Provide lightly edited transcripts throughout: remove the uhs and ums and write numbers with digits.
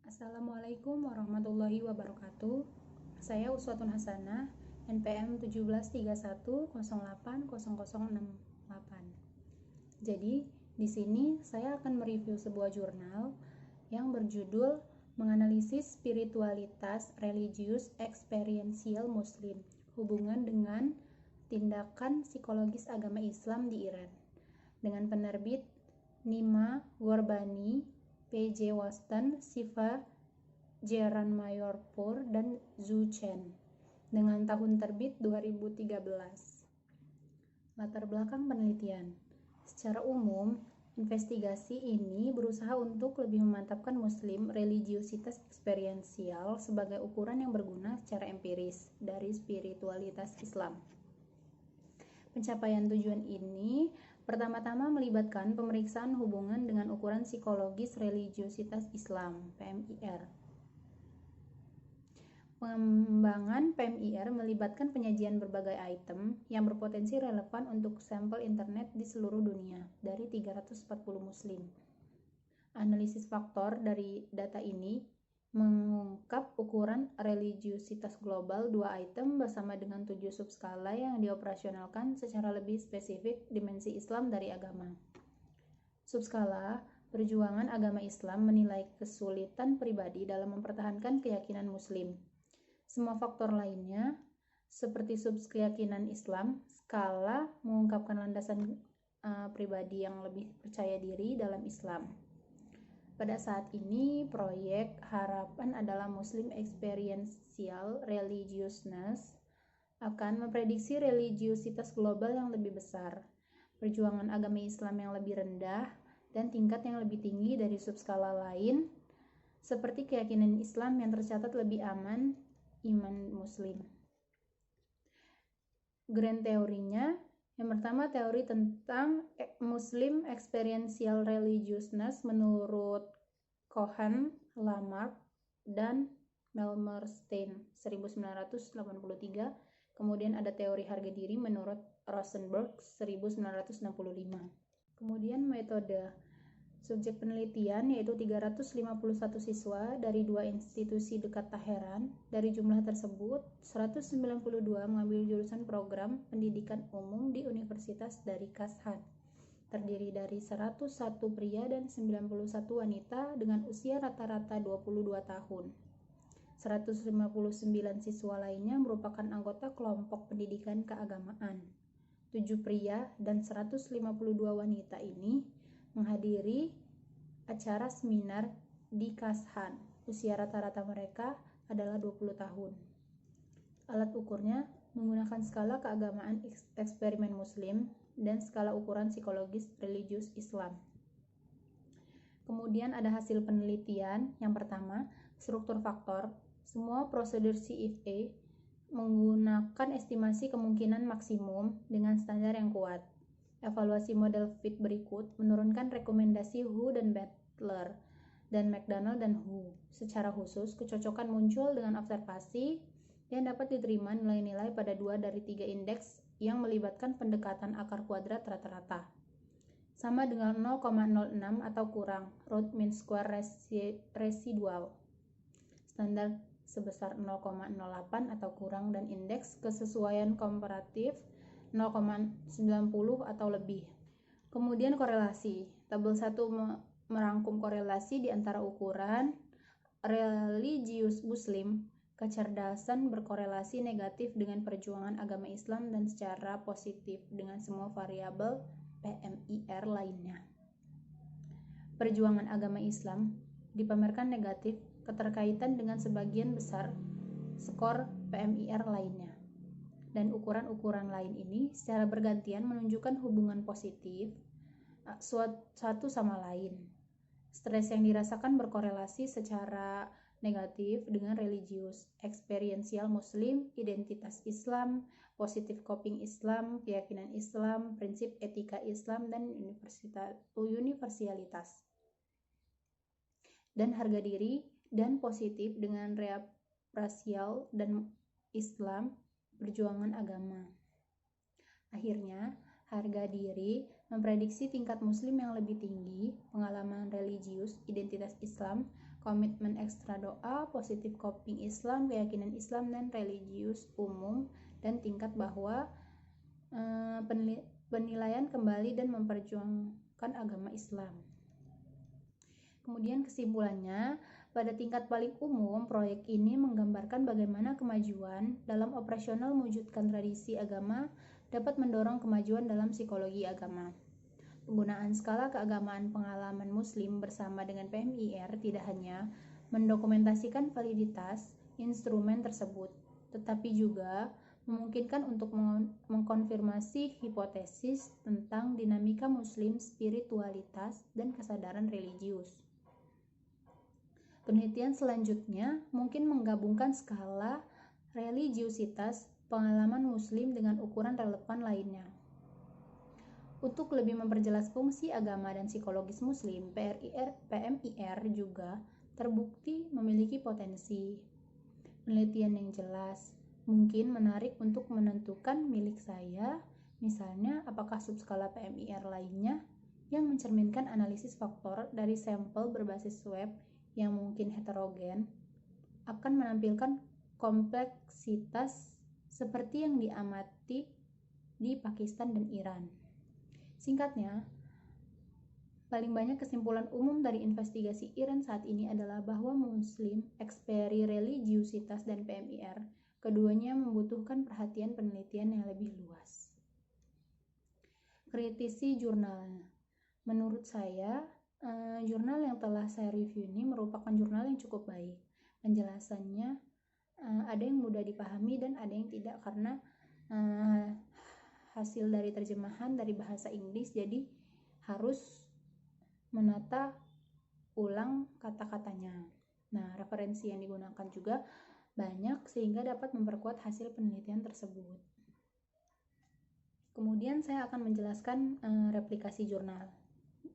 Assalamualaikum warahmatullahi wabarakatuh. Saya Uswatun Hasanah, NPM 1731080068. Jadi, di sini saya akan mereview sebuah jurnal yang berjudul Menganalisis Spiritualitas Religius Experiential Muslim, hubungan dengan tindakan psikologis agama Islam di Iran, dengan penerbit Nima Gorbani, P.J. Waston, Siva Jeranmayorpur, dan Zhu Chen, dengan tahun terbit 2013. Latar belakang penelitian. Secara umum, investigasi ini berusaha untuk lebih memantapkan Muslim religiositas eksperiensial sebagai ukuran yang berguna secara empiris dari spiritualitas Islam. Pencapaian tujuan ini pertama-tama melibatkan pemeriksaan hubungan dengan ukuran psikologis religiositas Islam, PMIR. Pengembangan PMIR melibatkan penyajian berbagai item yang berpotensi relevan untuk sampel internet di seluruh dunia dari 340 muslim. Analisis faktor dari data ini mengungkap ukuran religiositas global 2 item bersama dengan 7 subskala yang dioperasionalkan secara lebih spesifik dimensi Islam dari agama. Subskala perjuangan agama Islam menilai kesulitan pribadi dalam mempertahankan keyakinan muslim. Semua faktor lainnya, seperti subkeyakinan Islam, skala mengungkapkan landasan pribadi yang lebih percaya diri dalam Islam. Pada saat ini, proyek harapan adalah Muslim Experiential Religiousness akan memprediksi religiositas global yang lebih besar, perjuangan agama Islam yang lebih rendah, dan tingkat yang lebih tinggi dari subskala lain, seperti keyakinan Islam yang tercatat lebih aman, iman Muslim. Grand teorinya, yang pertama teori tentang Muslim Experiential Religiousness menurut Cohen, Lamarck, dan Melmerstein 1983. Kemudian ada teori harga diri menurut Rosenberg 1965. Kemudian metode. Subjek penelitian yaitu 351 siswa dari 2 institusi dekat Teheran. Dari jumlah tersebut, 192 mengambil jurusan program pendidikan umum di Universitas dari Kashhan. Terdiri dari 101 pria dan 91 wanita dengan usia rata-rata 22 tahun. 159 siswa lainnya merupakan anggota kelompok pendidikan keagamaan. 7 pria dan 152 wanita ini menghadiri acara seminar di Kashhan. Usia rata-rata mereka adalah 20 tahun. Alat ukurnya menggunakan skala keagamaan eksperimen Muslim dan skala ukuran psikologis religius Islam. Kemudian ada hasil penelitian. Yang pertama, struktur faktor. Semua prosedur CFA menggunakan estimasi kemungkinan maksimum dengan standar yang kuat. Evaluasi model fit berikut menurunkan rekomendasi Hu dan Butler dan McDonald dan Hu. Secara khusus, kecocokan muncul dengan observasi yang dapat diterima nilai-nilai pada 2 dari 3 indeks yang melibatkan pendekatan akar kuadrat rata-rata. Sama dengan 0,06 atau kurang, root mean square residual. Standar sebesar 0,08 atau kurang dan indeks kesesuaian komparatif 0,90 atau lebih. Kemudian korelasi. Tabel 1 merangkum korelasi di antara ukuran religius Muslim, kecerdasan berkorelasi negatif dengan perjuangan agama Islam dan secara positif dengan semua variabel PMIR lainnya. Perjuangan agama Islam dipamerkan negatif keterkaitan dengan sebagian besar skor PMIR lainnya. Dan ukuran-ukuran lain ini secara bergantian menunjukkan hubungan positif satu sama lain. Stres yang dirasakan berkorelasi secara negatif dengan religius, eksperiensial Muslim, identitas Islam, positif coping Islam, keyakinan Islam, prinsip etika Islam, dan universalitas. Dan harga diri dan positif dengan rasial dan Islam, perjuangan agama. Akhirnya, harga diri memprediksi tingkat Muslim yang lebih tinggi, pengalaman religius, identitas Islam, komitmen ekstra doa, positif coping Islam, keyakinan Islam dan religius umum, dan tingkat bahwa penilaian kembali dan memperjuangkan agama Islam. Kemudian kesimpulannya, pada tingkat paling umum, proyek ini menggambarkan bagaimana kemajuan dalam operasional mewujudkan tradisi agama dapat mendorong kemajuan dalam psikologi agama. Penggunaan skala keagamaan pengalaman Muslim bersama dengan PMIR tidak hanya mendokumentasikan validitas instrumen tersebut, tetapi juga memungkinkan untuk mengkonfirmasi hipotesis tentang dinamika Muslim, spiritualitas, dan kesadaran religius. Penelitian selanjutnya mungkin menggabungkan skala religiusitas pengalaman Muslim dengan ukuran relevan lainnya. Untuk lebih memperjelas fungsi agama dan psikologis Muslim, PMIR juga terbukti memiliki potensi. Penelitian yang jelas mungkin menarik untuk menentukan milik saya, misalnya apakah subskala PMIR lainnya yang mencerminkan analisis faktor dari sampel berbasis web yang mungkin heterogen akan menampilkan kompleksitas seperti yang diamati di Pakistan dan Iran. Singkatnya, paling banyak kesimpulan umum dari investigasi Iran saat ini adalah bahwa Muslim, eksperi religiusitas, dan PMIR, keduanya membutuhkan perhatian penelitian yang lebih luas. Kritisi jurnal. Menurut saya, jurnal yang telah saya review ini merupakan jurnal yang cukup baik. Penjelasannya ada yang mudah dipahami dan ada yang tidak karena hasil dari terjemahan dari bahasa Inggris, jadi harus menata ulang kata-katanya. Nah, referensi yang digunakan juga banyak sehingga dapat memperkuat hasil penelitian tersebut. Kemudian saya akan menjelaskan replikasi jurnal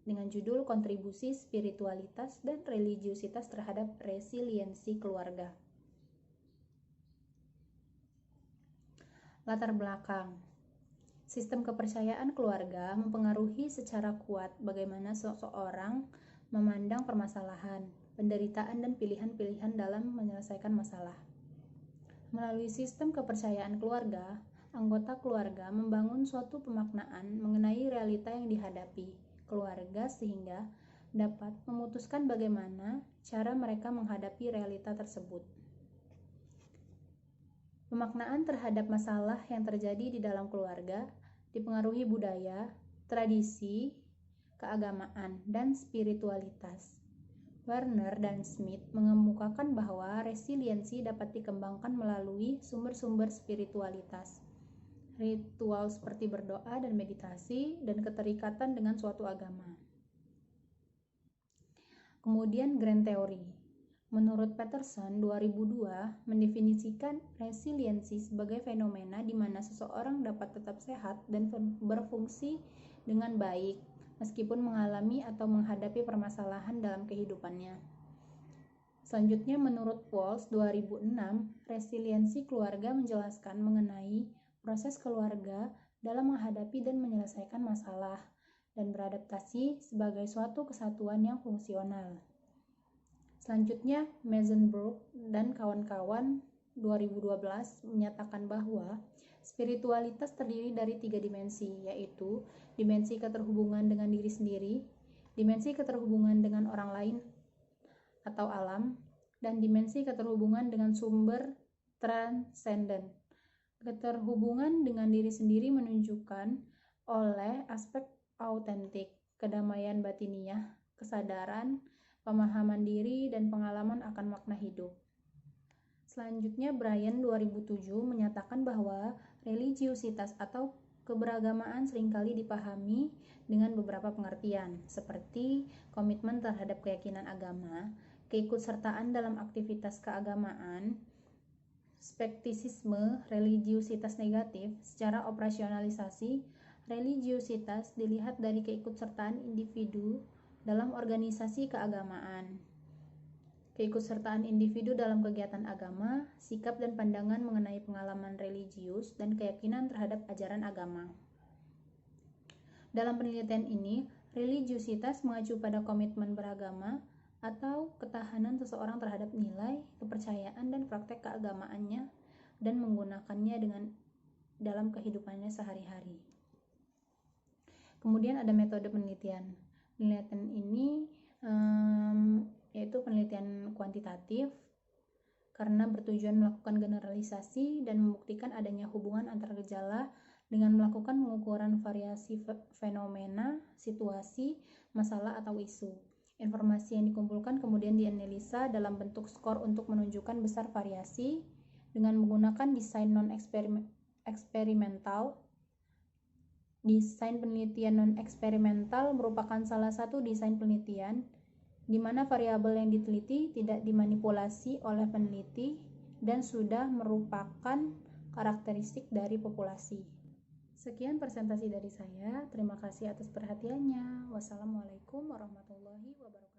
dengan judul Kontribusi Spiritualitas dan Religiusitas terhadap Resiliensi Keluarga. Latar belakang. Sistem kepercayaan keluarga mempengaruhi secara kuat bagaimana seseorang memandang permasalahan, penderitaan, dan pilihan-pilihan dalam menyelesaikan masalah. Melalui sistem kepercayaan keluarga, anggota keluarga membangun suatu pemaknaan mengenai realita yang dihadapi keluarga sehingga dapat memutuskan bagaimana cara mereka menghadapi realita tersebut. Pemaknaan terhadap masalah yang terjadi di dalam keluarga dipengaruhi budaya, tradisi, keagamaan, dan spiritualitas. Werner dan Smith mengemukakan bahwa resiliensi dapat dikembangkan melalui sumber-sumber spiritualitas, ritual seperti berdoa dan meditasi, dan keterikatan dengan suatu agama. Kemudian Grand Theory. Menurut Peterson 2002 mendefinisikan resiliensi sebagai fenomena di mana seseorang dapat tetap sehat dan berfungsi dengan baik meskipun mengalami atau menghadapi permasalahan dalam kehidupannya. Selanjutnya menurut Walsh 2006, resiliensi keluarga menjelaskan mengenai proses keluarga dalam menghadapi dan menyelesaikan masalah dan beradaptasi sebagai suatu kesatuan yang fungsional. Selanjutnya, Meisenberg dan kawan-kawan 2012 menyatakan bahwa spiritualitas terdiri dari 3 dimensi, yaitu dimensi keterhubungan dengan diri sendiri, dimensi keterhubungan dengan orang lain atau alam, dan dimensi keterhubungan dengan sumber transenden. Keterhubungan dengan diri sendiri menunjukkan oleh aspek autentik, kedamaian batiniah, kesadaran, pemahaman diri, dan pengalaman akan makna hidup. Selanjutnya, Bryan 2007 menyatakan bahwa religiusitas atau keberagamaan seringkali dipahami dengan beberapa pengertian, seperti komitmen terhadap keyakinan agama, keikutsertaan dalam aktivitas keagamaan, skeptisisme, religiusitas negatif. Secara operasionalisasi, religiusitas dilihat dari keikutsertaan individu dalam organisasi keagamaan, keikutsertaan individu dalam kegiatan agama, sikap dan pandangan mengenai pengalaman religius, dan keyakinan terhadap ajaran agama. Dalam penelitian ini, religiusitas mengacu pada komitmen beragama atau ketahanan seseorang terhadap nilai, kepercayaan, dan praktek keagamaannya dan menggunakannya dalam kehidupannya sehari-hari. Kemudian ada metode penelitian. Penelitian ini yaitu penelitian kuantitatif karena bertujuan melakukan generalisasi dan membuktikan adanya hubungan antara gejala dengan melakukan pengukuran variasi fenomena, situasi, masalah, atau isu. Informasi yang dikumpulkan kemudian dianalisa dalam bentuk skor untuk menunjukkan besar variasi dengan menggunakan desain non-eksperimental. Desain penelitian non-eksperimental merupakan salah satu desain penelitian di mana variabel yang diteliti tidak dimanipulasi oleh peneliti dan sudah merupakan karakteristik dari populasi. Sekian presentasi dari saya. Terima kasih atas perhatiannya. Wassalamualaikum warahmatullahi wabarakatuh.